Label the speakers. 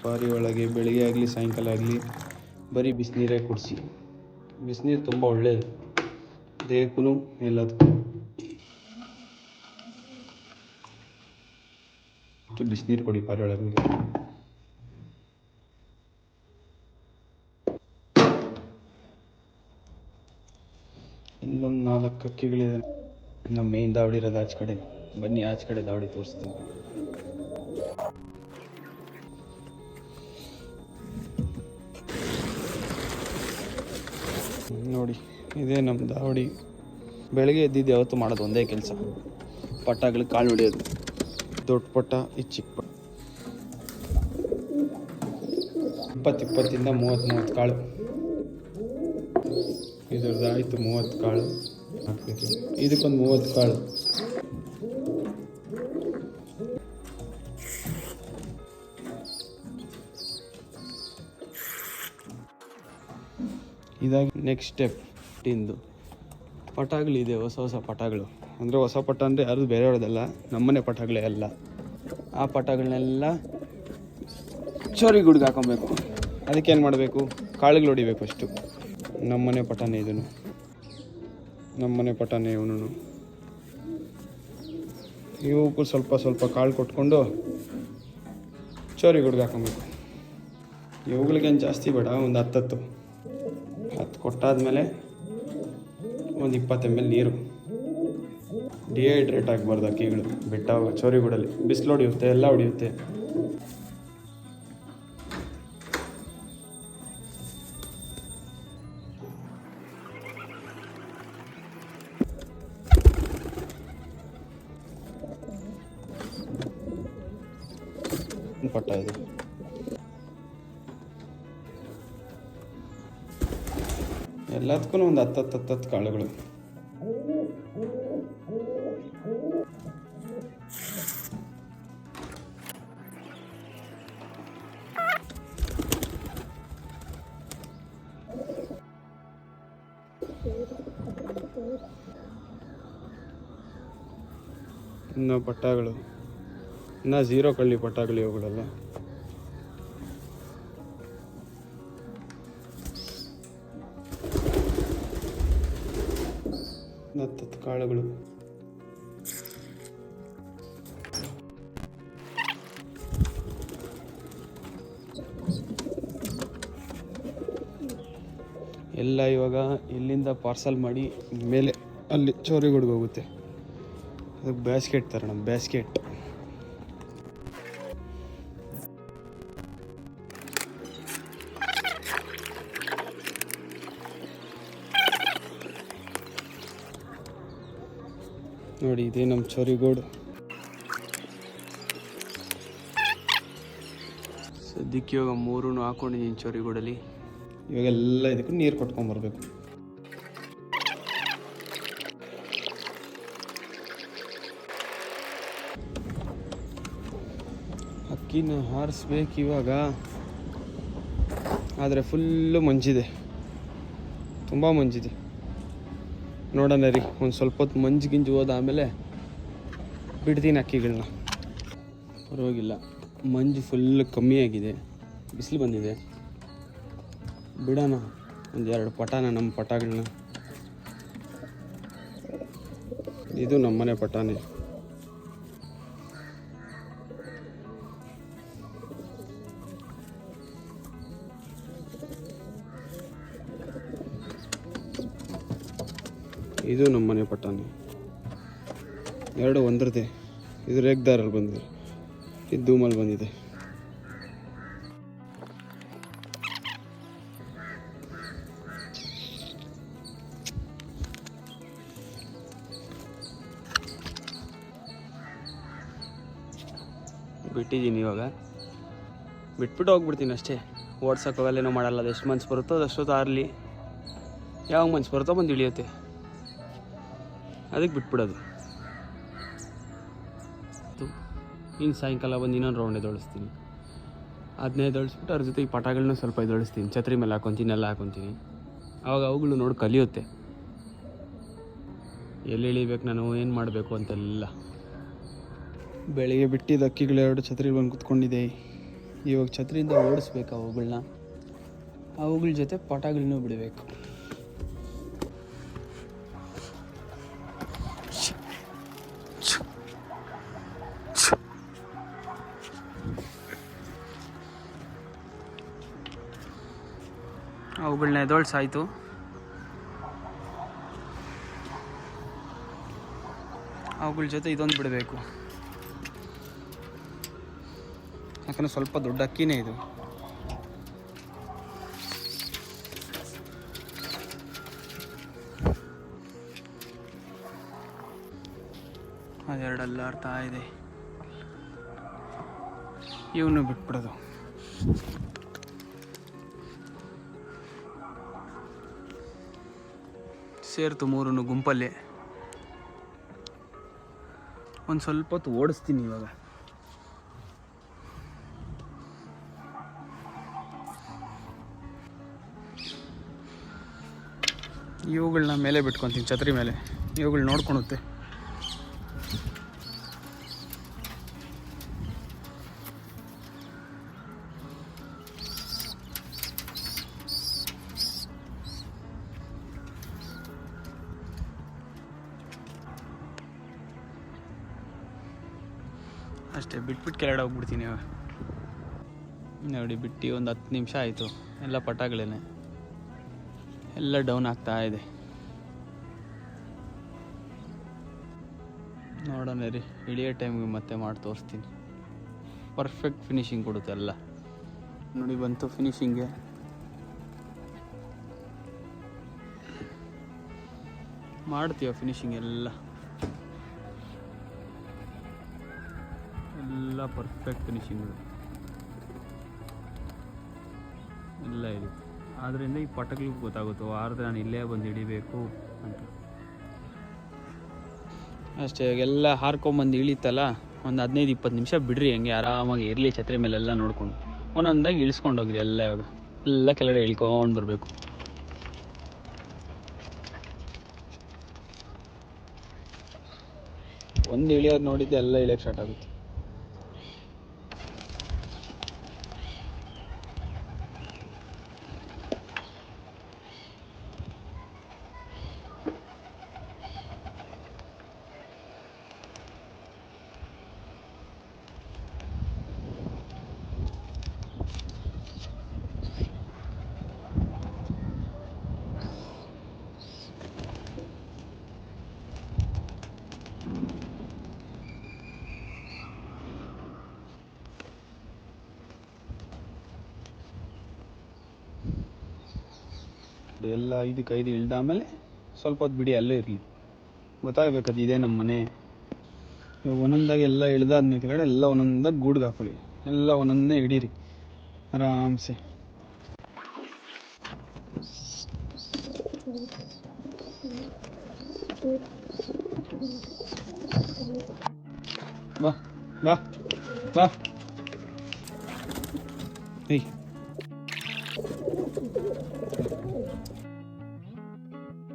Speaker 1: ಪಾರಿ ಒಳಗೆ ಬೆಳಿಗ್ಗೆ ಆಗಲಿ ಸಾಯಂಕಾಲ ಆಗಲಿ ಬರೀ ಬಿಸಿನೀರೇ ಕುಡಿಸಿ. ಬಿಸಿನೀರು ತುಂಬ ಒಳ್ಳೆಯದು ದೇಹಕ್ಕೂ ಎಲ್ಲದಕ್ಕೂ. ಬಿಸಿನೀರು ಕೊಡಿ ಪಾರಿ ಒಳಗೆ. ಇಲ್ಲೊಂದು 4 ಹಕ್ಕಿಗಳಿದೆ. ನಮ್ಮ ಮೇನ್ ದಾವಡಿ ಇರೋದು ಆಚೆ ಕಡೆ. ಬನ್ನಿ ಆಚೆ ಕಡೆ ದಾವಡಿ ತೋರಿಸ್ತೀನಿ. ನೋಡಿ, ಇದೇ ನಮ್ಮ ದಾವಡಿ. ಬೆಳಗ್ಗೆ ಎದ್ದಿದ್ದು ಯಾವತ್ತು ಮಾಡೋದು ಒಂದೇ ಕೆಲಸ, ಪಟ್ಟಗಳಿಗೆ ಕಾಳು ಹೊಡೆಯೋದು. ದೊಡ್ಡ ಪಟ್ಟ, ಈ ಚಿಕ್ಕ ಪಟ್ಟ 20-30 ಕಾಳು. ಇದ್ರದ್ದು ಆಯಿತು 30 ಕಾಳು ಹಾಕ್ಬೇಕು. ಇದಕ್ಕೊಂದು 30 ಕಾಳು. ಇದಾಗಿ ನೆಕ್ಸ್ಟ್ ಸ್ಟೆಪ್ ತಿಂದು ಪಟಾಗಳಿದೆ. ಹೊಸ ಪಟಾಗಳು ಅಂದರೆ ಹೊಸ ಪಟ ಅಂದರೆ ಯಾರು ಬೇರೆಯವ್ರದ್ದಲ್ಲ, ನಮ್ಮನೆ ಪಟಾಗಳೇ ಎಲ್ಲ. ಆ ಪಟಾಗಳನ್ನೆಲ್ಲ ಚೋರಿ ಗುಡ್ಗೆ ಹಾಕೊಬೇಕು. ಅದಕ್ಕೇನು ಮಾಡಬೇಕು? ಕಾಳುಗಳು ಹೊಡಿಬೇಕು ಅಷ್ಟು. ನಮ್ಮನೆ ಪಟಾನೆ ಇದನ್ನು, ನಮ್ಮನೆ ಪಟಾನೆ ಇವನು. ಇವಕ್ಕೂ ಸ್ವಲ್ಪ ಕಾಳು ಕೊಟ್ಕೊಂಡು ಚೋರಿ ಗುಡ್ಗೆ ಹಾಕೊಬೇಕು. ಇವುಗಳಿಗೇನು ಜಾಸ್ತಿ ಬೇಡ, ಒಂದು 10 ಕೊಟ್ಟಾದಮೇಲೆ ಒಂದು 20 ml ನೀರು. ಡಿಹೈಡ್ರೇಟ್ ಆಗಬಾರ್ದು ಅಕ್ಕಿಗಳು ಬಿಟ್ಟಾಗ ಚೋರಿಗೂಡಲ್ಲಿ. ಬಿಸಿಲು ಹೊಡಿಯುತ್ತೆ, ಎಲ್ಲ ಹೊಡಿಯುತ್ತೆ. ಪಟ್ಟ ಇದು ಎಲ್ಲದಕ್ಕೂ ಒಂದು 10 ಕಾಳುಗಳು. ಇನ್ನು ಪಟ್ಟಾಗಳು ಇನ್ನು 0 ಕಳ್ಳಿ ಪಟ್ಟಾಗಳು ಇವುಗಳೆಲ್ಲ. ಇನ್ನು 10 ಕಾಳುಗಳು. ಎಲ್ಲ ಇವಾಗ ಇಲ್ಲಿಂದ ಪಾರ್ಸಲ್ ಮಾಡಿ ಮೇಲೆ ಅಲ್ಲಿ ಚೋರಿಗುಡ್ಗೆ ಹೋಗುತ್ತೆ. ಅದಕ್ಕೆ ಬ್ಯಾಸ್ಕೆಟ್ ತರೋಣ, ಬ್ಯಾಸ್ಕೆಟ್. ನೋಡಿ, ಇದೇ ನಮ್ಮ ಚೋರಿಗೂಡು. ಸದ್ಯಕ್ಕೆ ಇವಾಗ 3 ಹಾಕೊಂಡಿದ್ದೀನಿ ಚೋರಿಗೂಡಲ್ಲಿ. ಇವಾಗೆಲ್ಲ ಇದಕ್ಕೂ ನೀರು ಕೊಟ್ಕೊಂಬರ್ಬೇಕು. ಅಕ್ಕಿನ ಹಾರಿಸ್ಬೇಕು ಇವಾಗ. ಆದರೆ ಫುಲ್ಲು ಮಂಜಿದೆ, ತುಂಬ ಮಂಜಿದೆ. ನೋಡೋಣ ರೀ, ಒಂದು ಸ್ವಲ್ಪ ಹೊತ್ತು ಮಂಜು ಹೋದ ಆಮೇಲೆ ಬಿಡ್ತೀನಿ ಅಕ್ಕಿಗಳನ್ನ. ಪರವಾಗಿಲ್ಲ, ಮಂಜು ಫುಲ್ಲು ಕಮ್ಮಿಯಾಗಿದೆ, ಬಿಸಿಲು ಬಂದಿದೆ. ಬಿಡೋಣ ಒಂದು 2 ಪಟಾನ, ನಮ್ಮ ಪಟಾಗಳನ್ನ. ಇದು ನಮ್ಮನೆ ಪಟಾನೆ. ಇದು ನಮ್ಮನೆ ಪಟಾನೆ. 2 ಒಂದ್ರದ್ದೇ. ಇದು ರೇಗ್ದಾರಲ್ಲಿ ಬಂದಿದೆ, ಇದು ಧೂಮಲ್ಲಿ ಬಂದಿದೆ. ಬಿಟ್ಟಿದ್ದೀನಿ, ಇವಾಗ ಬಿಟ್ಬಿಟ್ಟು ಹೋಗ್ಬಿಡ್ತೀನಿ ಅಷ್ಟೇ. ಓಡ್ಸೋಕ್ಕೋಗಲ್ಲೇನೋ ಮಾಡಲ್ಲ. ಅದು ಎಷ್ಟು ಮನ್ಸು ಬರುತ್ತೋ ಅದಷ್ಟೊತ್ತು ಆರಲಿ. ಯಾವಾಗ ಮನ್ಸು ಬರುತ್ತೋ ಬಂದು ಇಳಿಯುತ್ತೆ, ಅದಕ್ಕೆ ಬಿಟ್ಬಿಡೋದು. ಇನ್ನು ಸಾಯಂಕಾಲ ಬಂದು ಇನ್ನೊಂದು ರೌಂಡ್ ಎದೊಳಿಸ್ತೀನಿ. ಅದನ್ನೇ ಎದೊಳಿಸ್ಬಿಟ್ಟು ಅದ್ರ ಜೊತೆ ಈ ಪಟಾಗಳನ್ನ ಸ್ವಲ್ಪ ಎದೊಳಿಸ್ತೀನಿ. ಛತ್ರಿ ಮೇಲೆ ಹಾಕೊತೀನಿ, ಎಲ್ಲ ಹಾಕೊತೀನಿ. ಆವಾಗ ಅವುಗಳು ನೋಡಿ ಕಲಿಯುತ್ತೆ, ಎಲ್ಲಿ ಇಳಿಬೇಕು, ನಾನು ಏನು ಮಾಡಬೇಕು ಅಂತೆಲ್ಲ. ಬೆಳಿಗ್ಗೆ ಬಿಟ್ಟಿದ್ದು ಅಕ್ಕಿಗಳು 2 ಛತ್ರಿ ಬಂದು ಕುತ್ಕೊಂಡಿದೆ. ಇವಾಗ ಛತ್ರಿಯಿಂದ ಓಡಿಸ್ಬೇಕು ಅವುಗಳನ್ನ, ಅವುಗಳ ಜೊತೆ ಪಟಾಗಳನ್ನೂ ಬಿಡಬೇಕು. ಅವುಗಳನ್ನ ಎದೊಳ್ಸಾಯ್ತು. ಅವುಗಳ ಜೊತೆ ಇದೊಂದು ಬಿಡಬೇಕು, ಯಾಕಂದರೆ ಸ್ವಲ್ಪ ದೊಡ್ಡ ಅಕ್ಕಿನೇ ಇದು. ಅದೆರಡಲ್ಲ ಅರ್ಥ ಇದೆ, ಇವನು ಬಿಟ್ಬಿಡೋದು. ಸೇರ್ತು ಮೂರನ್ನು ಗುಂಪಲ್ಲಿ. ಒಂದು ಸ್ವಲ್ಪ ಹೊತ್ತು ಓಡಿಸ್ತೀನಿ ಇವಾಗ. ಇವುಗಳನ್ನ ಮೇಲೆ ಬಿಟ್ಕೊತೀನಿ, ಛತ್ರಿ ಮೇಲೆ. ಇವುಗಳು ನೋಡ್ಕೊಳುತ್ತೆ. ಅಷ್ಟೇ, ಬಿಟ್ಬಿಟ್ಟು ಕೆಳಗಡೆ ಹೋಗ್ಬಿಡ್ತೀನಿ. ನೋಡಿ ಬಿಟ್ಟು ಒಂದು 10 ನಿಮಿಷ ಆಯಿತು. ಎಲ್ಲ ಪಟಾಗಳೇನೆ, ಎಲ್ಲ ಡೌನ್ ಆಗ್ತಾ ಇದೆ. ನೋಡೋಣ ರೀ, ಇಳಿಯೋ ಟೈಮ್ಗೆ ಮತ್ತೆ ಮಾಡಿ ತೋರಿಸ್ತೀನಿ. ಪರ್ಫೆಕ್ಟ್ ಫಿನಿಶಿಂಗ್ ಕೊಡುತ್ತೆ ಎಲ್ಲ. ನೋಡಿ ಬಂತು ಫಿನಿಶಿಂಗ್ಗೆ. ಮಾಡ್ತೀವ ಫಿನಿಶಿಂಗ್ ಎಲ್ಲ ಪರ್ಫೆಕ್ಟ್ ಫಿನಿಶಿಂಗ್ಗಳು ಎಲ್ಲ ಇದೆ. ಆದ್ದರಿಂದ ಈ ಪಟಗಳಿಗೆ ಗೊತ್ತಾಗುತ್ತೋ ಆದ್ರೆ ನಾನು ಇಲ್ಲೇ ಬಂದು ಹಿಡಿಬೇಕು ಅಂತ. ಅಷ್ಟೇ, ಎಲ್ಲ ಹಾರ್ಕೊಂಬಂದು ಇಳಿತಲ್ಲ, ಒಂದು 15-20 ನಿಮಿಷ ಬಿಡ್ರಿ, ಹಂಗೆ ಆರಾಮಾಗಿ ಇರಲಿ. ಛತ್ರಿ ಮೇಲೆಲ್ಲ ನೋಡ್ಕೊಂಡು ಒಂದೊಂದಾಗಿ ಇಳಿಸ್ಕೊಂಡು ಹೋಗ್ರಿ. ಎಲ್ಲ ಕೆಳಗಡೆ ಇಳ್ಕೊಂಡು ಬರಬೇಕು. ಒಂದು ಇಳಿಯೋದು ನೋಡಿದ್ದೆ ಎಲ್ಲ ಇಳಿಯೋಕ್ಕೆ ಸ್ಟಾರ್ಟ್ ಆಗುತ್ತೆ. ಎಲ್ಲ 5 ಇಳ್ದಾದ್ಮೇಲೆ ಸ್ವಲ್ಪ ಹೊತ್ತು ಬಿಡಿ, ಅಲ್ಲೇ ಇರಲಿ, ಗೊತ್ತಾಗಬೇಕದು ಇದೇ ನಮ್ಮ ಮನೆ. ಇವಾಗ ಒಂದೊಂದಾಗಿ ಎಲ್ಲ ಇಳ್ದಾದ್ಮೇಲೆ ಕೆಳಗಡೆ ಎಲ್ಲ ಒಂದೊಂದಾಗಿ ಗೂಡ್ಗೆ ಹಾಕೊಳ್ಳಿ. ಎಲ್ಲ ಒಂದೊಂದೇ ಹಿಡೀರಿ ಆರಾಮ್ಸೆ. ಬಾ ಬಾ ಬಾ. ಏಯ್